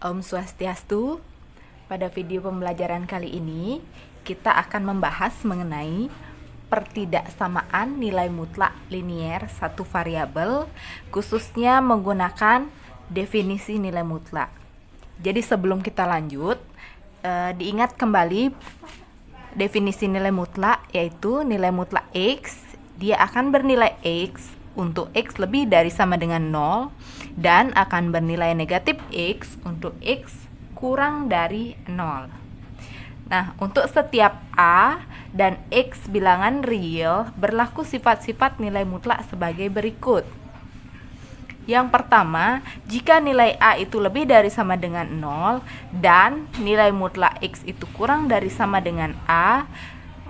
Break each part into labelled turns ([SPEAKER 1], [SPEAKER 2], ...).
[SPEAKER 1] Om Swastiastu. Pada video pembelajaran kali ini, kita akan membahas mengenai pertidaksamaan nilai mutlak linier satu variabel, khususnya menggunakan definisi nilai mutlak. Jadi sebelum kita lanjut, diingat kembali definisi nilai mutlak, yaitu nilai mutlak X, dia akan bernilai X untuk X lebih dari sama dengan 0 dan akan bernilai negatif X untuk X kurang dari 0. Nah, untuk setiap A dan X bilangan real berlaku sifat-sifat nilai mutlak sebagai berikut. Yang pertama, jika nilai A itu lebih dari sama dengan 0 dan nilai mutlak X itu kurang dari sama dengan A,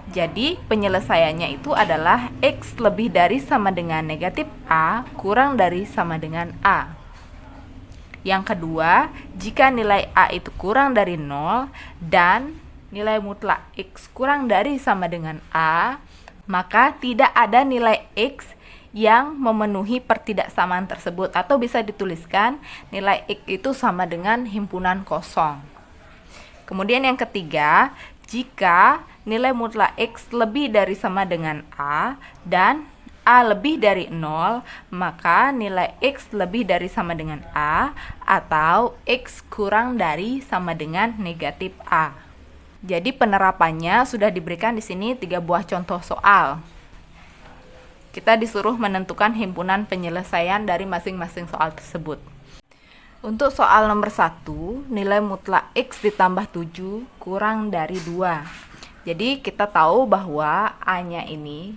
[SPEAKER 1] jadi penyelesaiannya itu adalah X lebih dari sama dengan negatif A kurang dari sama dengan A. Yang kedua, jika nilai A itu kurang dari 0 dan nilai mutlak X kurang dari sama dengan A, maka tidak ada nilai X yang memenuhi pertidaksamaan tersebut, atau bisa dituliskan nilai X itu sama dengan himpunan kosong. Kemudian yang ketiga, jika nilai mutlak X lebih dari sama dengan A dan A lebih dari 0, maka nilai X lebih dari sama dengan A atau X kurang dari sama dengan negatif A. Jadi penerapannya sudah diberikan di sini 3 buah contoh soal. Kita disuruh menentukan himpunan penyelesaian dari masing-masing soal tersebut. Untuk soal nomor 1, nilai mutlak X ditambah 7 kurang dari 2. Jadi kita tahu bahwa A-nya ini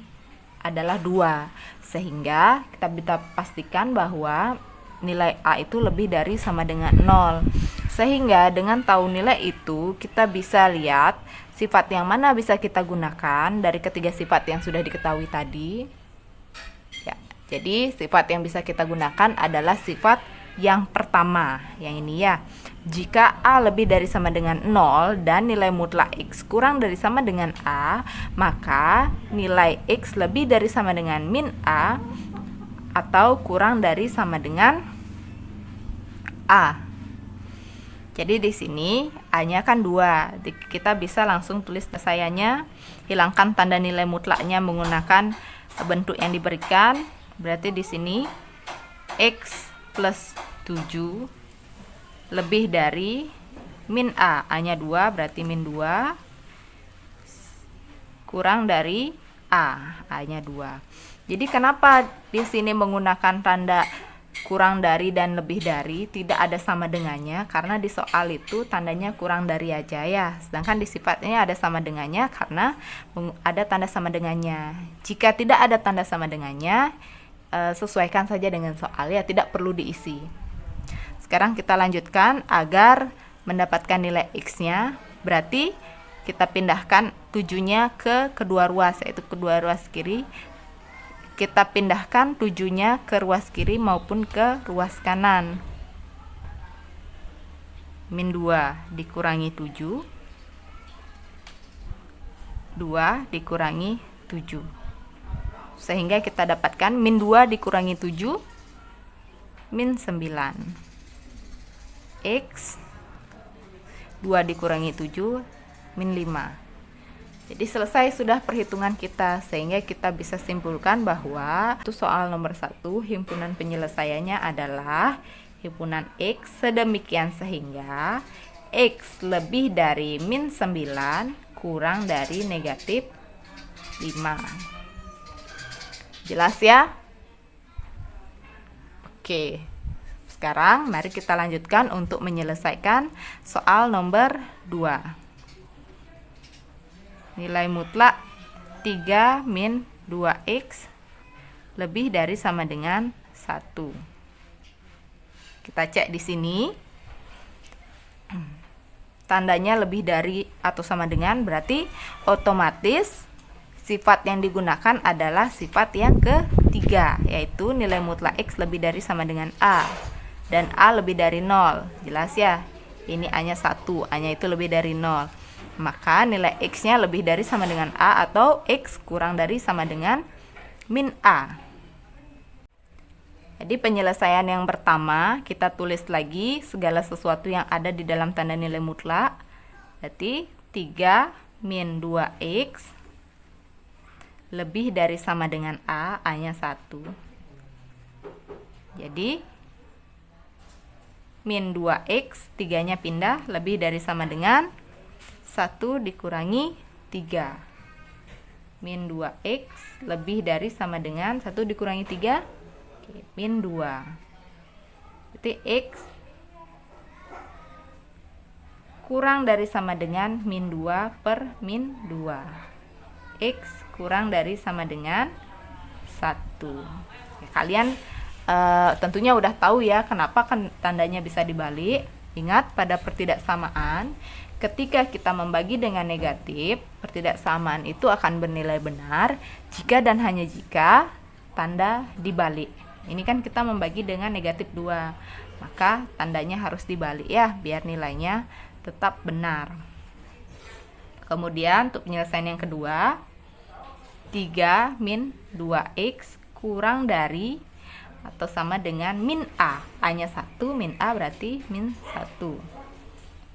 [SPEAKER 1] adalah 2, sehingga kita bisa pastikan bahwa nilai A itu lebih dari sama dengan 0. Sehingga dengan tahu nilai itu, kita bisa lihat sifat yang mana bisa kita gunakan dari ketiga sifat yang sudah diketahui tadi. Ya, jadi sifat yang bisa kita gunakan adalah sifat yang pertama, yang ini ya. Jika A lebih dari sama dengan 0 dan nilai mutlak X kurang dari sama dengan A, maka nilai X lebih dari sama dengan min A atau kurang dari sama dengan A. Jadi di sini A-nya kan 2. Kita bisa langsung tulis penyelesaiannya, hilangkan tanda nilai mutlaknya menggunakan bentuk yang diberikan. Berarti di sini X plus 7 lebih dari min A. A-nya 2, berarti min 2 kurang dari A. A-nya 2. Jadi kenapa di sini menggunakan tanda kurang dari dan lebih dari, tidak ada sama dengannya? Karena di soal itu tandanya kurang dari aja ya. Sedangkan di sifatnya ada sama dengannya karena ada tanda sama dengannya. Jika tidak ada tanda sama dengannya, sesuaikan saja dengan soal ya, tidak perlu diisi. Sekarang kita lanjutkan agar mendapatkan nilai X-nya. Berarti kita pindahkan 7-nya ke kedua ruas, yaitu kedua ruas kiri. Kita pindahkan 7-nya ke ruas kiri maupun ke ruas kanan. Min 2 dikurangi 7, 2 dikurangi 7. Sehingga kita dapatkan min 2 dikurangi 7, min 9. X 2 dikurangi 7, min 5. Jadi selesai sudah perhitungan kita, sehingga kita bisa simpulkan bahwa itu soal nomor 1, himpunan penyelesaiannya adalah himpunan X sedemikian sehingga X lebih dari min 9 kurang dari negatif 5. Jelas ya? Oke. Sekarang mari kita lanjutkan untuk menyelesaikan soal nomor 2. Nilai mutlak 3 min 2X lebih dari sama dengan 1. Kita cek di sini. Tandanya lebih dari atau sama dengan, berarti otomatis sifat yang digunakan adalah sifat yang ketiga, yaitu nilai mutlak X lebih dari sama dengan A dan A lebih dari 0. Jelas ya? Ini A-nya 1, A-nya itu lebih dari 0. Maka nilai X-nya lebih dari sama dengan A atau X kurang dari sama dengan min A. Jadi penyelesaian yang pertama, kita tulis lagi segala sesuatu yang ada di dalam tanda nilai mutlak. Berarti 3 min 2x lebih dari sama dengan A, A-nya 1. Jadi min 2x, 3-nya pindah, lebih dari sama dengan 1 dikurangi 3. Min 2x lebih dari sama dengan 1 dikurangi 3, min 2. Berarti x kurang dari sama dengan min 2 per min 2. X kurang dari sama dengan 1. Ya, kalian tentunya udah tahu ya kenapa kan tandanya bisa dibalik. Ingat, pada pertidaksamaan, ketika kita membagi dengan negatif, pertidaksamaan itu akan bernilai benar jika dan hanya jika tanda dibalik. Ini kan kita membagi dengan negatif 2, maka tandanya harus dibalik ya, biar nilainya tetap benar. Kemudian untuk penyelesaian yang kedua, 3 min 2x kurang dari atau sama dengan min A. A-nya 1, min A berarti min 1.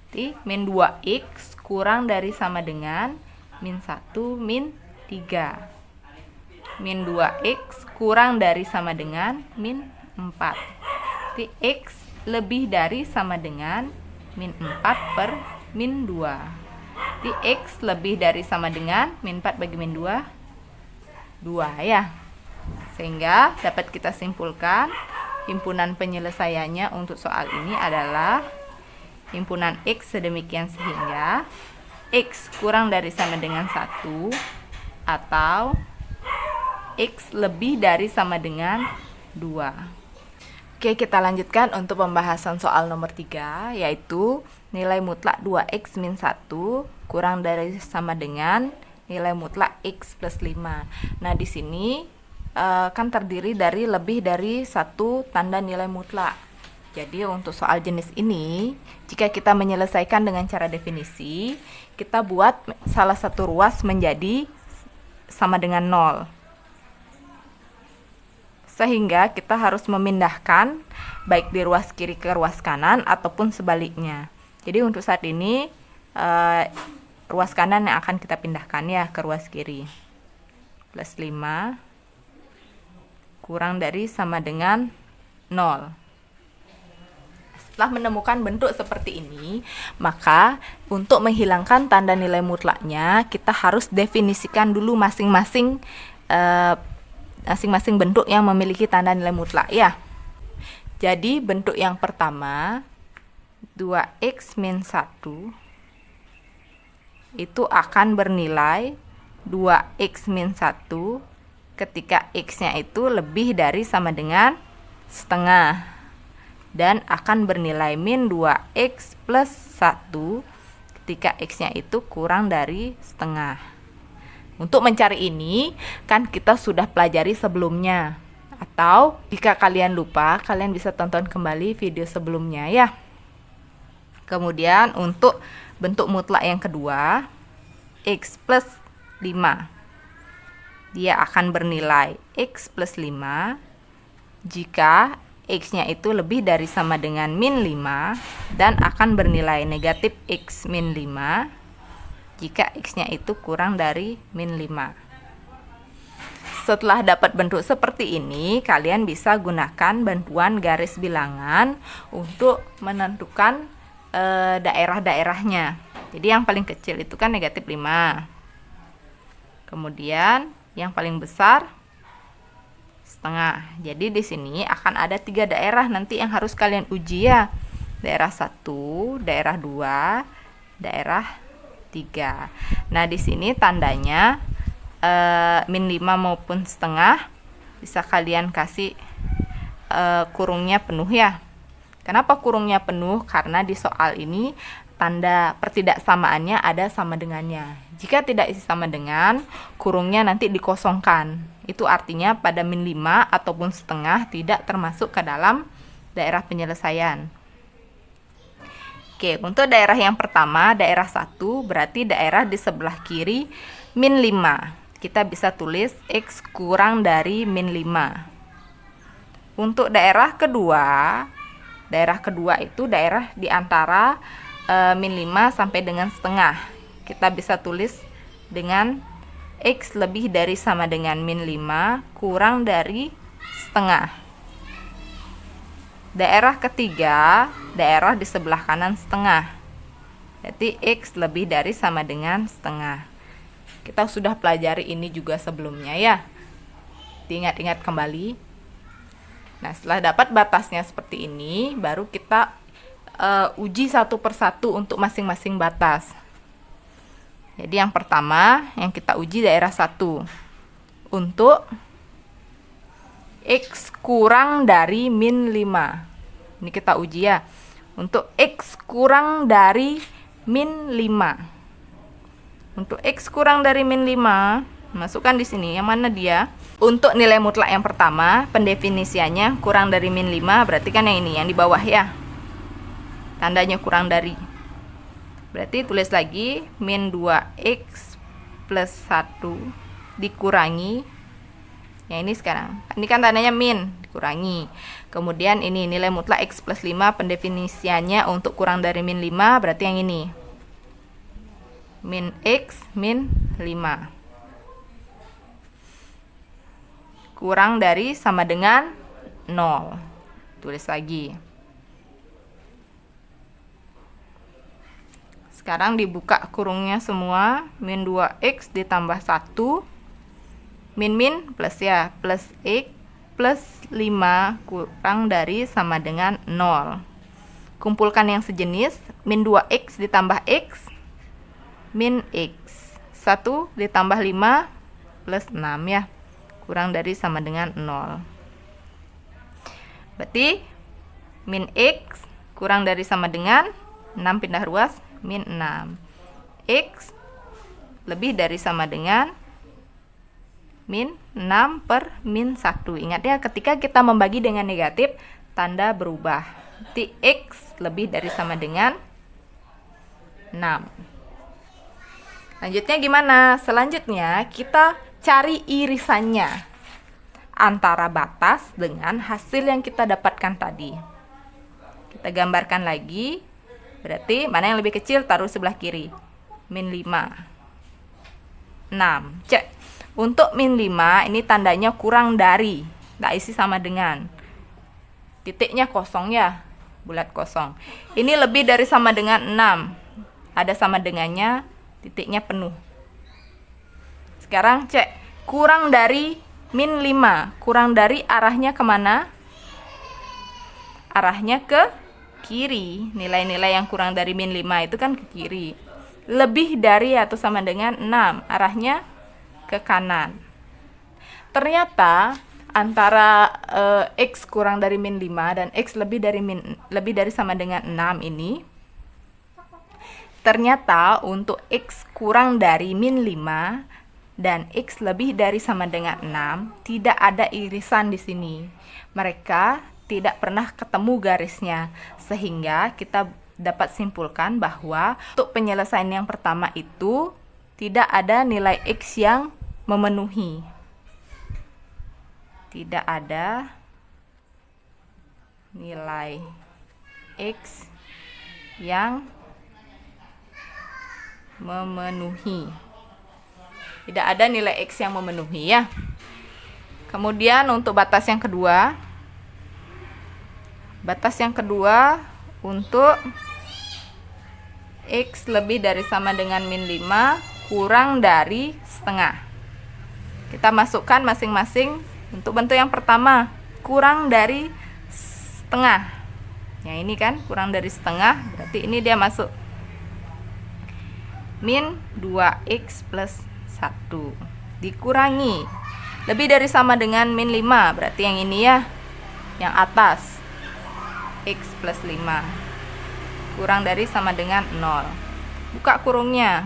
[SPEAKER 1] Jadi min 2x kurang dari sama dengan min 1 min 3. Min 2x kurang dari sama dengan min 4. Jadi x lebih dari sama dengan min 4 per min 2. Jadi x lebih dari sama dengan min 4 bagi min 2, 2 ya. Sehingga dapat kita simpulkan himpunan penyelesaiannya untuk soal ini adalah himpunan x sedemikian sehingga x kurang dari sama dengan 1 atau x lebih dari sama dengan 2. Oke, kita lanjutkan untuk pembahasan soal nomor 3, yaitu nilai mutlak 2x min 1 kurang dari sama dengan nilai mutlak x plus 5. Nah, di sini kan terdiri dari lebih dari satu tanda nilai mutlak. Jadi untuk soal jenis ini, jika kita menyelesaikan dengan cara definisi, kita buat salah satu ruas menjadi sama dengan 0. Sehingga kita harus memindahkan baik di ruas kiri ke ruas kanan ataupun sebaliknya. Jadi untuk saat ini ruas kanan yang akan kita pindahkan ya ke ruas kiri. Plus 5 kurang dari sama dengan 0. Setelah menemukan bentuk seperti ini, maka untuk menghilangkan tanda nilai mutlaknya, kita harus definisikan dulu masing-masing bentuk yang memiliki tanda nilai mutlak ya. Jadi bentuk yang pertama 2x min 1 itu akan bernilai 2x min 1 ketika x-nya itu lebih dari sama dengan setengah, dan akan bernilai min 2x plus 1 ketika x-nya itu kurang dari setengah. Untuk mencari ini, kan kita sudah pelajari sebelumnya. Atau jika kalian lupa, kalian bisa tonton kembali video sebelumnya ya. Kemudian untuk bentuk mutlak yang kedua, x plus 5. Dia akan bernilai x plus 5 jika x-nya itu lebih dari sama dengan min 5 dan akan bernilai negatif x min 5 jika x-nya itu kurang dari min 5. Setelah dapat bentuk seperti ini, kalian bisa gunakan bantuan garis bilangan untuk menentukan daerah-daerahnya. Jadi yang paling kecil itu kan negatif 5. Kemudian yang paling besar setengah. Jadi di sini akan ada 3 daerah nanti yang harus kalian uji ya. Daerah 1, daerah 2, daerah 3. Nah, di sini tandanya min 5 maupun setengah bisa kalian kasih kurungnya penuh ya. Kenapa kurungnya penuh? Karena di soal ini tanda pertidaksamaannya ada sama dengannya. Jika tidak sama dengan, kurungnya nanti dikosongkan. Itu artinya pada min 5 ataupun setengah tidak termasuk ke dalam daerah penyelesaian. Oke, untuk daerah yang pertama, daerah 1, berarti daerah di sebelah kiri min 5. Kita bisa tulis x kurang dari min 5. Untuk daerah kedua itu daerah di antara min 5 sampai dengan setengah. Kita bisa tulis dengan X lebih dari sama dengan min 5 kurang dari setengah. Daerah ketiga, daerah di sebelah kanan setengah. Jadi X lebih dari sama dengan setengah. Kita sudah pelajari ini juga sebelumnya ya. Diingat-ingat kembali. Nah, setelah dapat batasnya seperti ini, baru kita uji satu persatu untuk masing-masing batas. Jadi yang pertama yang kita uji daerah 1. Untuk X kurang dari min 5. Ini kita uji ya. Untuk X kurang dari min 5. Untuk X kurang dari min 5, masukkan di sini. Yang mana dia? Untuk nilai mutlak yang pertama, pendefinisiannya kurang dari min 5, berarti kan yang ini, yang di bawah ya. Tandanya kurang dari. Berarti tulis lagi min 2x plus 1 dikurangi. Yang ini sekarang. Ini kan tandanya min, dikurangi. Kemudian ini nilai mutlak x plus 5, pendefinisiannya untuk kurang dari min 5, berarti yang ini. Min x min 5. Kurang dari sama dengan 0. Tulis lagi. Sekarang dibuka kurungnya semua. Min 2x ditambah 1. Min plus ya. Plus x plus 5 kurang dari sama dengan 0. Kumpulkan yang sejenis. Min 2x ditambah x. Min x. 1 ditambah 5 plus 6 ya. Kurang dari sama dengan 0. Berarti min x kurang dari sama dengan 6 pindah ruas min 6. X lebih dari sama dengan min 6 per min 1. Ingat ya, ketika kita membagi dengan negatif, tanda berubah. Berarti X lebih dari sama dengan 6. Lanjutnya gimana? Selanjutnya kita cari irisannya antara batas dengan hasil yang kita dapatkan tadi. Kita gambarkan lagi. Berarti mana yang lebih kecil taruh sebelah kiri. Min 5. 6. Cek. Untuk min 5 ini tandanya kurang dari. Tak isi sama dengan. Titiknya kosong ya. Bulat kosong. Ini lebih dari sama dengan 6. Ada sama dengannya. Titiknya penuh. Sekarang cek. Kurang dari min 5. Kurang dari arahnya kemana? Arahnya ke kiri. Nilai-nilai yang kurang dari min 5 itu kan ke kiri. Lebih dari atau sama dengan 6, arahnya ke kanan. Ternyata antara x kurang dari min 5 dan x lebih dari sama dengan 6 ini, ternyata untuk x kurang dari min 5 dan x lebih dari sama dengan 6 tidak ada irisan di sini. Mereka tidak pernah ketemu garisnya, sehingga kita dapat simpulkan bahwa untuk penyelesaian yang pertama itu tidak ada nilai x yang memenuhi. Tidak ada nilai x yang memenuhi. Tidak ada nilai x yang memenuhi ya. Kemudian untuk batas yang kedua. Batas yang kedua untuk x lebih dari sama dengan min 5 kurang dari setengah. Kita masukkan masing-masing. Untuk bentuk yang pertama, kurang dari setengah. Yang ini kan kurang dari setengah, berarti ini dia masuk. Min 2x plus 1 dikurangi lebih dari sama dengan min 5, berarti yang ini ya, yang atas. X plus 5 kurang dari sama dengan 0. Buka kurungnya.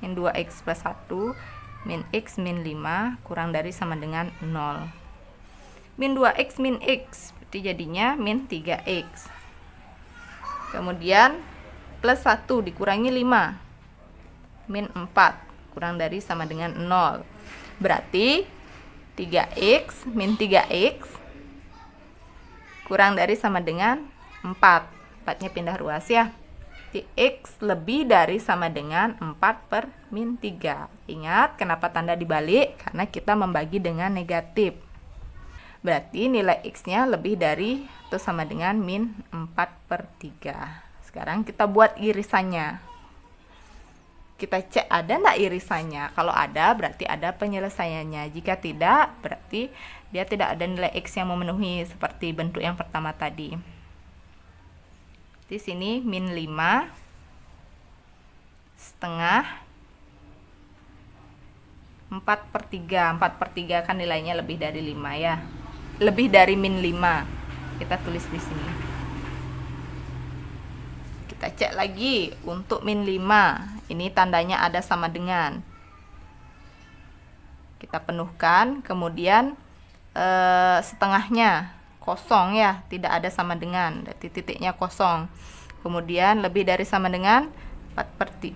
[SPEAKER 1] Min 2x plus 1 min x min 5 kurang dari sama dengan 0. Min 2x min x, berarti jadinya min 3x. Kemudian plus 1 dikurangi 5. Min 4 kurang dari sama dengan 0. Berarti 3x min 3x kurang dari sama dengan 4. 4-nya pindah ruas ya. X lebih dari sama dengan 4 per min 3. Ingat kenapa tanda dibalik? Karena kita membagi dengan negatif. Berarti nilai X-nya lebih dari atau sama dengan min 4 per 3. Sekarang kita buat irisannya. Kita cek ada enggak irisannya. Kalau ada berarti ada penyelesaiannya. Jika tidak berarti dia tidak ada nilai X yang memenuhi seperti bentuk yang pertama tadi. Di sini min 5 setengah 4 per 3. 4 per 3 kan nilainya lebih dari 5 ya. Lebih dari min 5. Kita tulis di sini. Kita cek lagi untuk min 5. Ini tandanya ada sama dengan. Kita penuhkan, kemudian setengahnya kosong ya, tidak ada sama dengan, titiknya kosong. Kemudian lebih dari sama dengan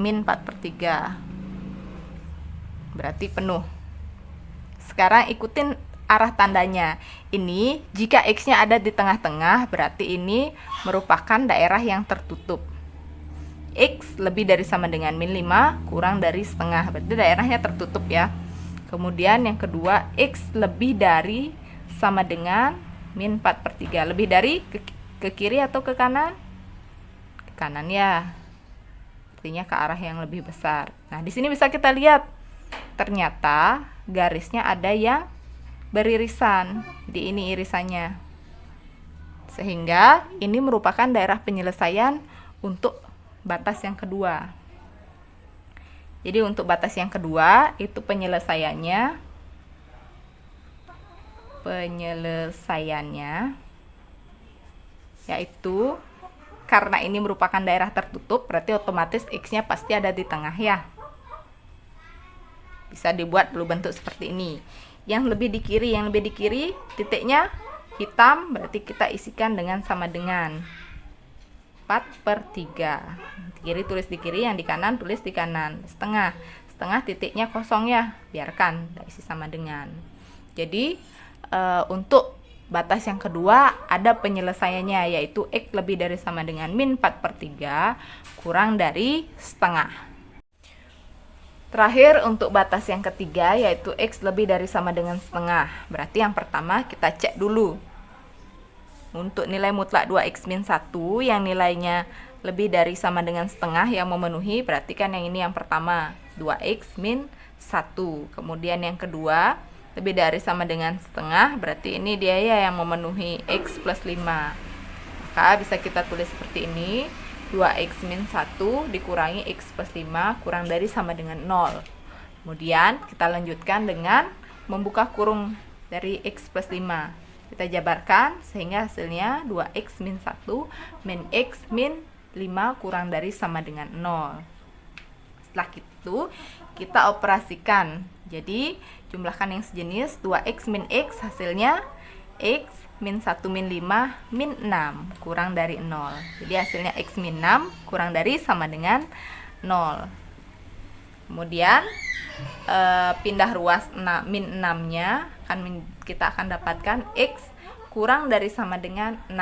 [SPEAKER 1] min 4 per 3. Berarti penuh. Sekarang ikutin arah tandanya. Ini jika X-nya ada di tengah-tengah, berarti ini merupakan daerah yang tertutup. X lebih dari sama dengan min 5 kurang dari setengah, berarti daerahnya tertutup ya. Kemudian yang kedua, X lebih dari sama dengan min 4 per 3. Lebih dari ke kiri atau ke kanan? Ke kanan ya. Artinya ke arah yang lebih besar. Nah, di sini bisa kita lihat. Ternyata garisnya ada yang beririsan. Di ini irisannya. Sehingga ini merupakan daerah penyelesaian untuk batas yang kedua. Jadi untuk batas yang kedua itu penyelesaiannya yaitu karena ini merupakan daerah tertutup, berarti otomatis X-nya pasti ada di tengah ya. Bisa dibuat dulu bentuk seperti ini. Yang lebih di kiri titiknya hitam, berarti kita isikan dengan sama dengan 4 per 3. Kiri tulis di kiri, yang di kanan tulis di kanan. Setengah titiknya kosong ya, biarkan, tidak isi sama dengan. Jadi untuk batas yang kedua ada penyelesaiannya, yaitu X lebih dari sama dengan min 4 per 3 kurang dari setengah. Terakhir untuk batas yang ketiga, yaitu X lebih dari sama dengan setengah. Berarti yang pertama kita cek dulu. Untuk nilai mutlak 2X min 1 yang nilainya lebih dari sama dengan setengah yang memenuhi, berarti kan yang ini yang pertama 2X min 1. Kemudian yang kedua lebih dari sama dengan setengah, berarti ini dia ya yang memenuhi X plus 5. Maka bisa kita tulis seperti ini, 2X min 1 dikurangi X plus 5 kurang dari sama dengan 0. Kemudian kita lanjutkan dengan membuka kurung dari X plus 5. Kita jabarkan sehingga hasilnya 2X min 1 min X min 5 kurang dari sama dengan 0. Setelah itu kita operasikan. Jadi jumlahkan yang sejenis, 2X min X hasilnya X min 1 min 5 min 6 kurang dari 0. Jadi hasilnya X min 6 kurang dari sama dengan 0. Kemudian pindah ruas min 6 nya kita akan dapatkan X kurang dari sama dengan 6.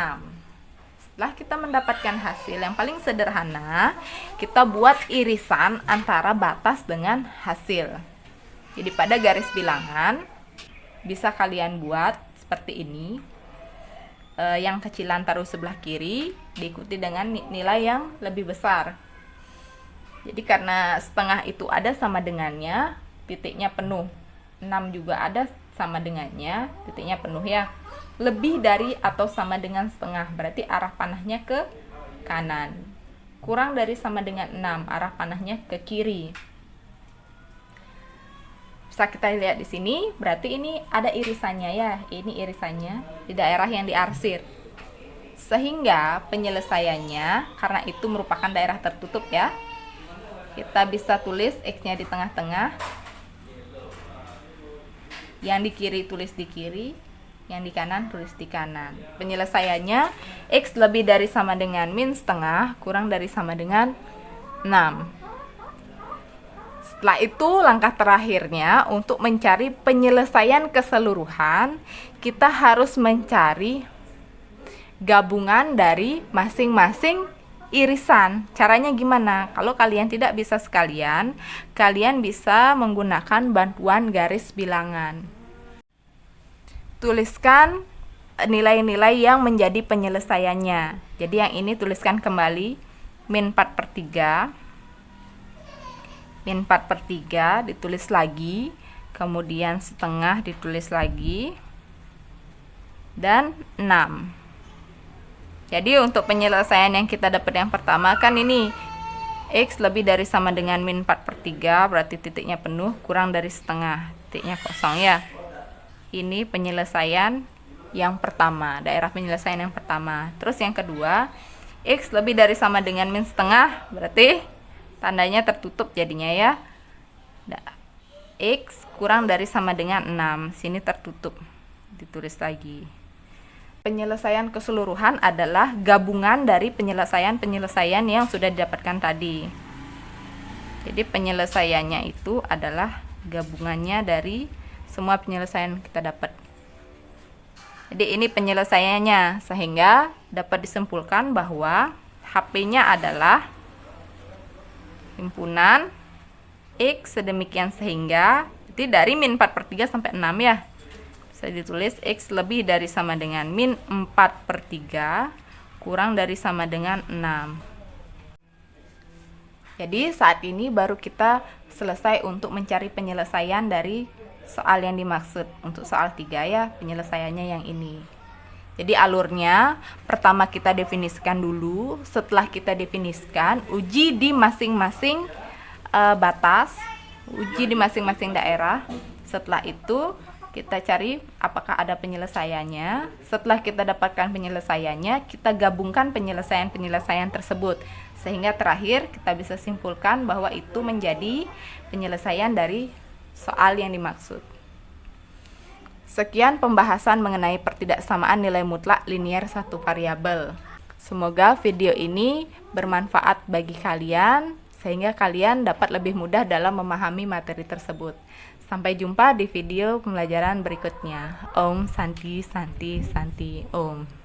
[SPEAKER 1] Setelah kita mendapatkan hasil yang paling sederhana, kita buat irisan antara batas dengan hasil. Jadi pada garis bilangan bisa kalian buat seperti ini. Yang kecilan taruh sebelah kiri, diikuti dengan nilai yang lebih besar. Jadi karena setengah itu ada sama dengannya, titiknya penuh. 6 juga ada sama dengannya, titiknya penuh ya. Lebih dari atau sama dengan setengah, berarti arah panahnya ke kanan. Kurang dari sama dengan 6, arah panahnya ke kiri. Bisa kita lihat di sini, berarti ini ada irisannya ya. Ini irisannya di daerah yang diarsir. Sehingga penyelesaiannya, karena itu merupakan daerah tertutup ya, kita bisa tulis X-nya di tengah-tengah. Yang di kiri tulis di kiri, yang di kanan tulis di kanan. Penyelesaiannya X lebih dari sama dengan min setengah kurang dari sama dengan 6. Setelah itu langkah terakhirnya untuk mencari penyelesaian keseluruhan, kita harus mencari gabungan dari masing-masing irisan. Caranya gimana? Kalau kalian tidak bisa sekalian, kalian bisa menggunakan bantuan garis bilangan. Tuliskan nilai-nilai yang menjadi penyelesaiannya. Jadi yang ini tuliskan kembali min 4/3, min 4/3 ditulis lagi, kemudian setengah ditulis lagi, dan 6. Jadi untuk penyelesaian yang kita dapat yang pertama kan ini X lebih dari sama dengan min 4/3, berarti titiknya penuh, kurang dari setengah, titiknya kosong ya. Ini penyelesaian yang pertama, daerah penyelesaian yang pertama. Terus yang kedua, X lebih dari sama dengan min setengah, berarti tandanya tertutup jadinya ya. X kurang dari sama dengan 6, sini tertutup, ditulis lagi. Penyelesaian keseluruhan adalah gabungan dari penyelesaian-penyelesaian yang sudah didapatkan tadi. Jadi penyelesaiannya itu adalah gabungannya dari semua penyelesaian kita dapat. Jadi ini penyelesaiannya, sehingga dapat disimpulkan bahwa HP-nya adalah himpunan X sedemikian sehingga, jadi dari min 4/3 sampai 6 ya. Bisa ditulis X lebih dari sama dengan min 4/3 kurang dari sama dengan 6. Jadi saat ini baru kita selesai untuk mencari penyelesaian dari soal yang dimaksud. Untuk soal 3 ya, penyelesaiannya yang ini. Jadi alurnya, pertama kita definisikan dulu, setelah kita definisikan, uji di masing-masing batas, uji di masing-masing daerah. Setelah itu kita cari apakah ada penyelesaiannya. Setelah kita dapatkan penyelesaiannya, kita gabungkan penyelesaian-penyelesaian tersebut, sehingga terakhir kita bisa simpulkan bahwa itu menjadi penyelesaian dari soal yang dimaksud. Sekian pembahasan mengenai pertidaksamaan nilai mutlak linier satu variabel. Semoga video ini bermanfaat bagi kalian, sehingga kalian dapat lebih mudah dalam memahami materi tersebut. Sampai jumpa di video pembelajaran berikutnya. Om Santi Santi Santi Om.